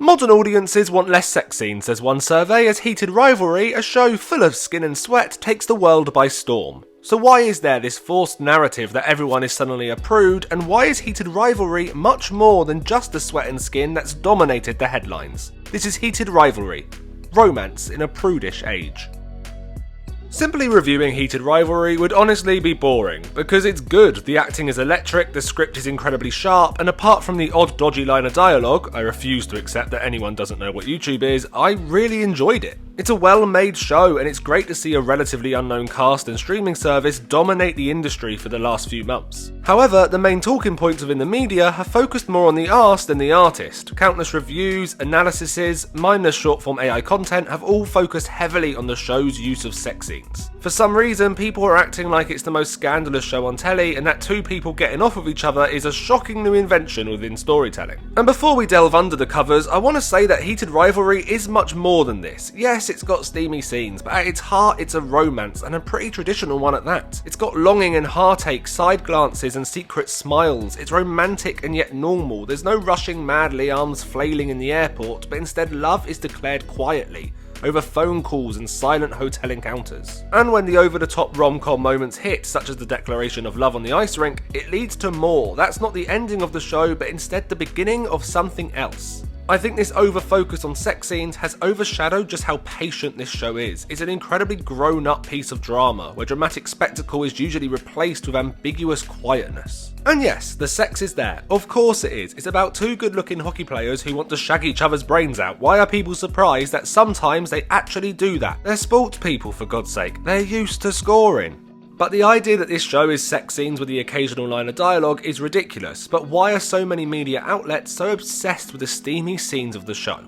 Modern audiences want less sex scenes, says one survey, as Heated Rivalry, a show full of skin and sweat, takes the world by storm. So why is there this forced narrative that everyone is suddenly a prude, and why is Heated Rivalry much more than just the sweat and skin that's dominated the headlines? This is Heated Rivalry, romance in a prudish age. Simply reviewing Heated Rivalry would honestly be boring, because it's good, the acting is electric, the script is incredibly sharp, and apart from the odd dodgy line of dialogue, I refuse to accept that anyone doesn't know what YouTube is, I really enjoyed it. It's a well-made show, and it's great to see a relatively unknown cast and streaming service dominate the industry for the last few months. However, the main talking points within the media have focused more on the arse than the artist. Countless reviews, analyses, mindless short-form AI content have all focused heavily on the show's use of sex scenes. For some reason, people are acting like it's the most scandalous show on telly, and that two people getting off of each other is a shocking new invention within storytelling. And before we delve under the covers, I want to say that Heated Rivalry is much more than this. Yes, it's got steamy scenes, but at its heart it's a romance, and a pretty traditional one at that. It's got longing and heartache, side glances and secret smiles. It's romantic and yet normal. There's no rushing madly, arms flailing in the airport, but instead love is declared quietly, over phone calls and silent hotel encounters. And when the over-the-top rom-com moments hit, such as the declaration of love on the ice rink, it leads to more. That's not the ending of the show, but instead the beginning of something else. I think this over-focus on sex scenes has overshadowed just how patient this show is. It's an incredibly grown-up piece of drama, where dramatic spectacle is usually replaced with ambiguous quietness. And yes, the sex is there. Of course it is. It's about two good-looking hockey players who want to shag each other's brains out. Why are people surprised that sometimes they actually do that? They're sports people, for God's sake. They're used to scoring. But the idea that this show is sex scenes with the occasional line of dialogue is ridiculous, but why are so many media outlets so obsessed with the steamy scenes of the show?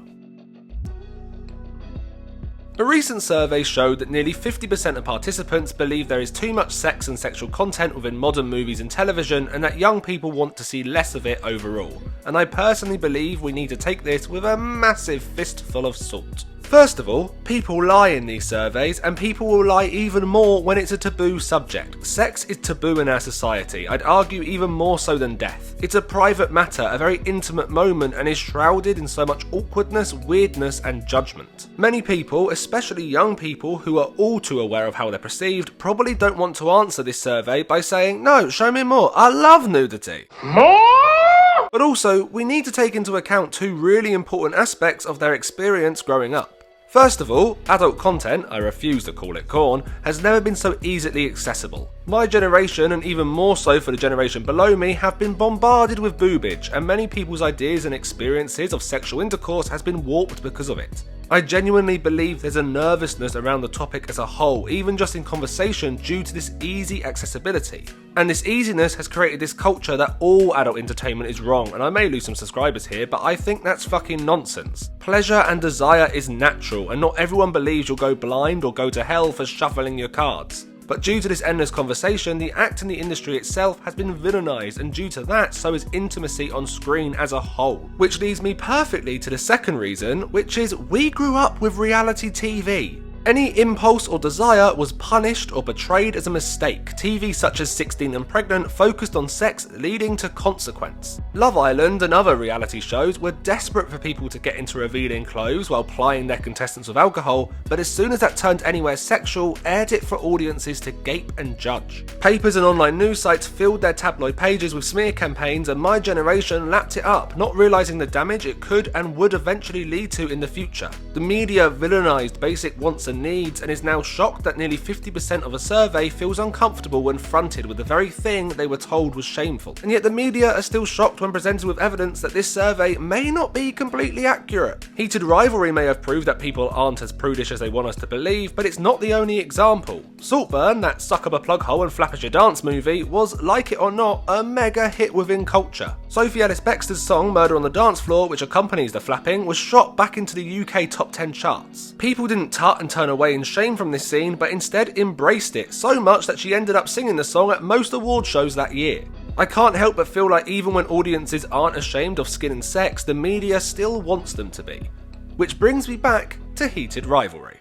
A recent survey showed that nearly 50% of participants believe there is too much sex and sexual content within modern movies and television, and that young people want to see less of it overall. And I personally believe we need to take this with a massive fistful of salt. First of all, people lie in these surveys, and people will lie even more when it's a taboo subject. Sex is taboo in our society, I'd argue even more so than death. It's a private matter, a very intimate moment, and is shrouded in so much awkwardness, weirdness, and judgment. Many people, especially young people who are all too aware of how they're perceived, probably don't want to answer this survey by saying, "No, show me more, I love nudity." More? But also, we need to take into account two really important aspects of their experience growing up. First of all, adult content, I refuse to call it corn, has never been so easily accessible. My generation, and even more so for the generation below me, have been bombarded with boobage, and many people's ideas and experiences of sexual intercourse has been warped because of it. I genuinely believe there's a nervousness around the topic as a whole, even just in conversation, due to this easy accessibility. And this easiness has created this culture that all adult entertainment is wrong, and I may lose some subscribers here, but I think that's fucking nonsense. Pleasure and desire is natural, and not everyone believes you'll go blind or go to hell for shuffling your cards. But due to this endless conversation, the act and the industry itself has been villainized, and due to that, so is intimacy on screen as a whole. Which leads me perfectly to the second reason, which is we grew up with reality TV. Any impulse or desire was punished or portrayed as a mistake. TV such as 16 and Pregnant focused on sex leading to consequence. Love Island and other reality shows were desperate for people to get into revealing clothes while plying their contestants with alcohol, but as soon as that turned anywhere sexual, aired it for audiences to gape and judge. Papers and online news sites filled their tabloid pages with smear campaigns, and my generation lapped it up, not realising the damage it could and would eventually lead to in the future. The media villainized basic wants and needs, and is now shocked that nearly 50% of a survey feels uncomfortable when fronted with the very thing they were told was shameful. And yet the media are still shocked when presented with evidence that this survey may not be completely accurate. Heated Rivalry may have proved that people aren't as prudish as they want us to believe, but it's not the only example. Saltburn, that suck up a plug hole and flap as your dance movie, was, like it or not, a mega hit within culture. Sophie Ellis-Bextor's song Murder on the Dance Floor, which accompanies the flapping, was shot back into the UK top 10 charts. People didn't tut and turn away in shame from this scene, but instead embraced it, so much that she ended up singing the song at most award shows that year. I can't help but feel like even when audiences aren't ashamed of skin and sex, the media still wants them to be. Which brings me back to Heated Rivalry.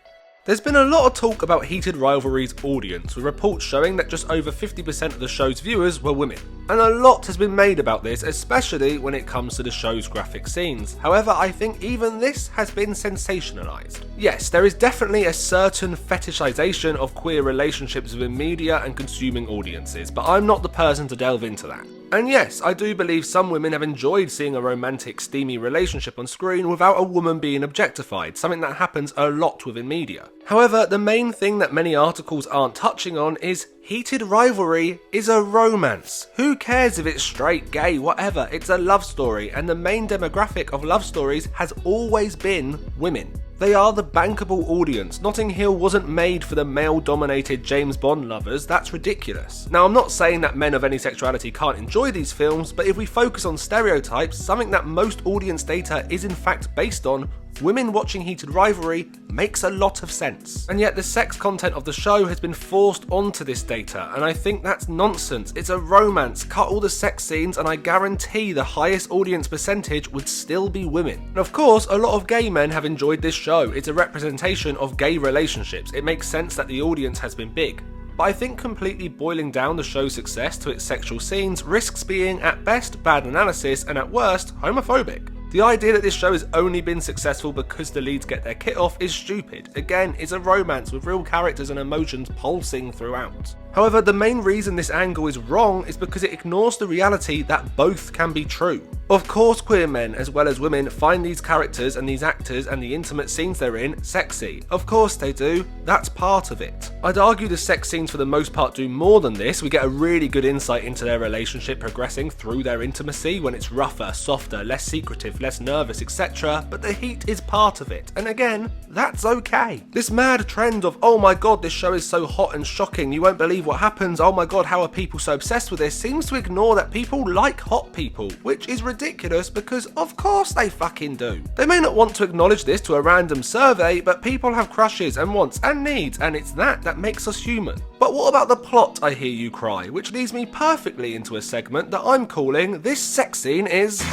There's been a lot of talk about Heated Rivalry's audience, with reports showing that just over 50% of the show's viewers were women. And a lot has been made about this, especially when it comes to the show's graphic scenes. However, I think even this has been sensationalized. Yes, there is definitely a certain fetishization of queer relationships within media and consuming audiences, but I'm not the person to delve into that. And yes, I do believe some women have enjoyed seeing a romantic, steamy relationship on screen without a woman being objectified, something that happens a lot within media. However, the main thing that many articles aren't touching on is Heated Rivalry is a romance. Who cares if it's straight, gay, whatever, it's a love story, and the main demographic of love stories has always been women. They are the bankable audience. Notting Hill wasn't made for the male-dominated James Bond lovers, that's ridiculous. Now, I'm not saying that men of any sexuality can't enjoy these films, but if we focus on stereotypes, something that most audience data is in fact based on, women watching Heated Rivalry makes a lot of sense. And yet the sex content of the show has been forced onto this data, and I think that's nonsense. It's a romance, cut all the sex scenes, and I guarantee the highest audience percentage would still be women. And of course, a lot of gay men have enjoyed this show. It's a representation of gay relationships. It makes sense that the audience has been big. But I think completely boiling down the show's success to its sexual scenes risks being at best bad analysis and at worst homophobic. The idea that this show has only been successful because the leads get their kit off is stupid. Again, it's a romance with real characters and emotions pulsing throughout. However, the main reason this angle is wrong is because it ignores the reality that both can be true. Of course, queer men as well as women find these characters and these actors and the intimate scenes they're in sexy. Of course they do, that's part of it. I'd argue the sex scenes for the most part do more than this. We get a really good insight into their relationship progressing through their intimacy when it's rougher, softer, less secretive, less nervous, etc. But the heat is part of it, and again, that's okay. This mad trend of, oh my god, this show is so hot and shocking, you won't believe what happens, oh my god, how are people so obsessed with this, seems to ignore that people like hot people, which is ridiculous because of course they fucking do. They may not want to acknowledge this to a random survey, but people have crushes and wants and needs, and it's that makes us human. But what about the plot, I hear you cry, which leads me perfectly into a segment that I'm calling This Sex Scene Is...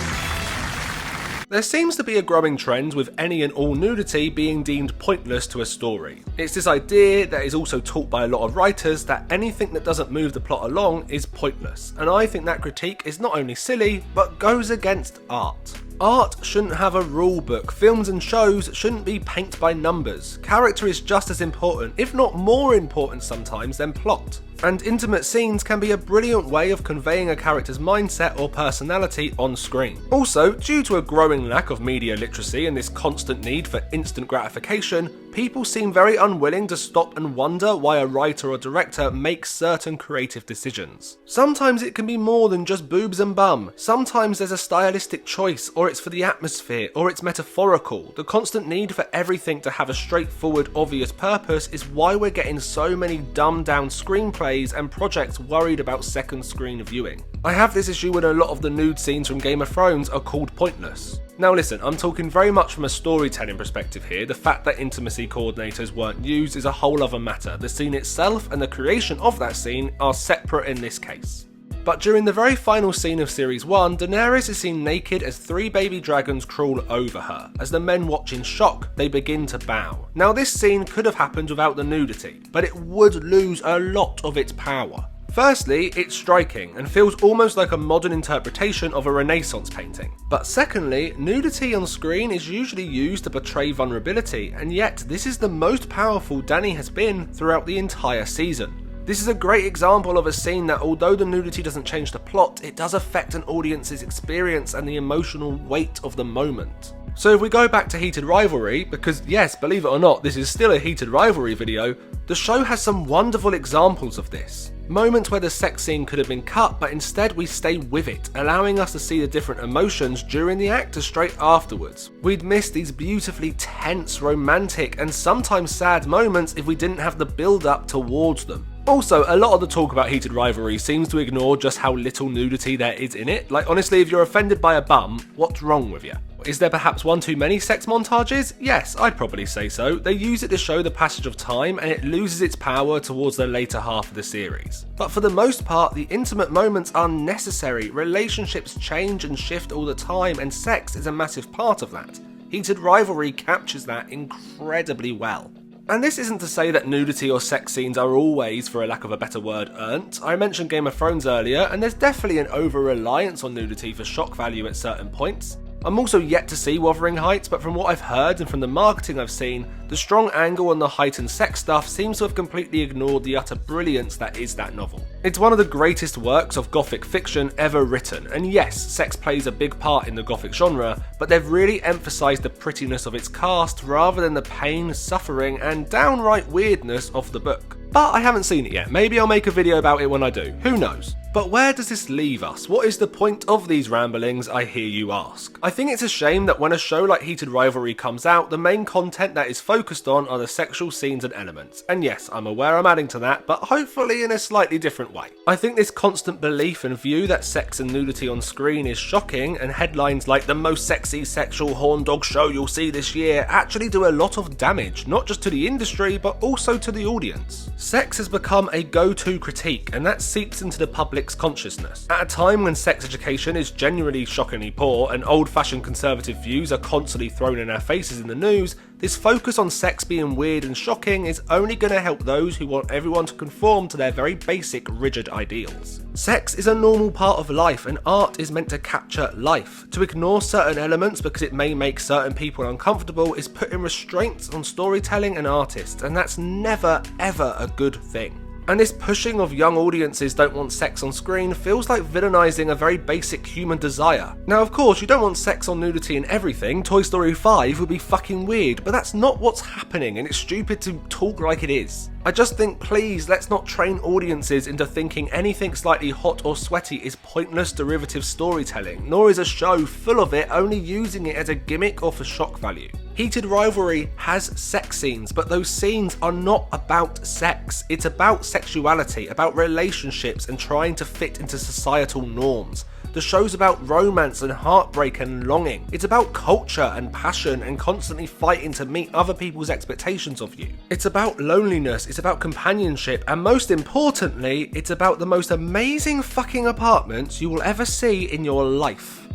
There seems to be a growing trend with any and all nudity being deemed pointless to a story. It's this idea that is also taught by a lot of writers that anything that doesn't move the plot along is pointless, and I think that critique is not only silly, but goes against art. Art shouldn't have a rule book, films and shows shouldn't be paint by numbers. Character is just as important, if not more important sometimes, than plot. And intimate scenes can be a brilliant way of conveying a character's mindset or personality on screen. Also, due to a growing lack of media literacy and this constant need for instant gratification, people seem very unwilling to stop and wonder why a writer or director makes certain creative decisions. Sometimes it can be more than just boobs and bum. Sometimes there's a stylistic choice, or it's for the atmosphere, or it's metaphorical. The constant need for everything to have a straightforward, obvious purpose is why we're getting so many dumbed down screenplays and projects worried about second screen viewing. I have this issue when a lot of the nude scenes from Game of Thrones are called pointless. Now listen, I'm talking very much from a storytelling perspective here. The fact that intimacy coordinators weren't used is a whole other matter. The scene itself and the creation of that scene are separate in this case. But during the very final scene of Series 1, Daenerys is seen naked as 3 baby dragons crawl over her. As the men watch in shock, they begin to bow. Now this scene could have happened without the nudity, but it would lose a lot of its power. Firstly, it's striking and feels almost like a modern interpretation of a Renaissance painting. But secondly, nudity on screen is usually used to portray vulnerability, and yet this is the most powerful Dany has been throughout the entire season. This is a great example of a scene that, although the nudity doesn't change the plot, it does affect an audience's experience and the emotional weight of the moment. So if we go back to Heated Rivalry, because yes, believe it or not, this is still a Heated Rivalry video, the show has some wonderful examples of this. Moments where the sex scene could have been cut, but instead we stay with it, allowing us to see the different emotions during the act or straight afterwards. We'd miss these beautifully tense, romantic, and sometimes sad moments if we didn't have the build-up towards them. Also, a lot of the talk about Heated Rivalry seems to ignore just how little nudity there is in it. Like, honestly, if you're offended by a bum, what's wrong with you? Is there perhaps one too many sex montages? Yes, I'd probably say so. They use it to show the passage of time, and it loses its power towards the later half of the series. But for the most part, the intimate moments are necessary. Relationships change and shift all the time, and sex is a massive part of that. Heated Rivalry captures that incredibly well. And this isn't to say that nudity or sex scenes are always, for a lack of a better word, earned. I mentioned Game of Thrones earlier, and there's definitely an over-reliance on nudity for shock value at certain points. I'm also yet to see Wuthering Heights, but from what I've heard and from the marketing I've seen, the strong angle on the heightened sex stuff seems to have completely ignored the utter brilliance that is that novel. It's one of the greatest works of gothic fiction ever written, and yes, sex plays a big part in the gothic genre, but they've really emphasised the prettiness of its cast rather than the pain, suffering, and downright weirdness of the book. But I haven't seen it yet, maybe I'll make a video about it when I do, who knows. But where does this leave us? What is the point of these ramblings, I hear you ask? I think it's a shame that when a show like Heated Rivalry comes out, the main content that is focused on are the sexual scenes and elements. And yes, I'm aware I'm adding to that, but hopefully in a slightly different way. I think this constant belief and view that sex and nudity on screen is shocking, and headlines like the most sexy sexual horn dog show you'll see this year actually do a lot of damage, not just to the industry, but also to the audience. Sex has become a go-to critique, and that seeps into the public's consciousness. At a time when sex education is genuinely shockingly poor and old-fashioned conservative views are constantly thrown in our faces in the news, this focus on sex being weird and shocking is only going to help those who want everyone to conform to their very basic, rigid ideals. Sex is a normal part of life, and art is meant to capture life. To ignore certain elements because it may make certain people uncomfortable is putting restraints on storytelling and artists, and that's never ever a good thing. And this pushing of young audiences don't want sex on screen feels like villainising a very basic human desire. Now of course you don't want sex or nudity in everything, Toy Story 5 would be fucking weird, but that's not what's happening, and it's stupid to talk like it is. I just think please let's not train audiences into thinking anything slightly hot or sweaty is pointless derivative storytelling, nor is a show full of it only using it as a gimmick or for shock value. Heated Rivalry has sex scenes, but those scenes are not about sex. It's about sexuality, about relationships, and trying to fit into societal norms. The show's about romance and heartbreak and longing. It's about culture and passion and constantly fighting to meet other people's expectations of you. It's about loneliness, it's about companionship, and most importantly, it's about the most amazing fucking apartments you will ever see in your life.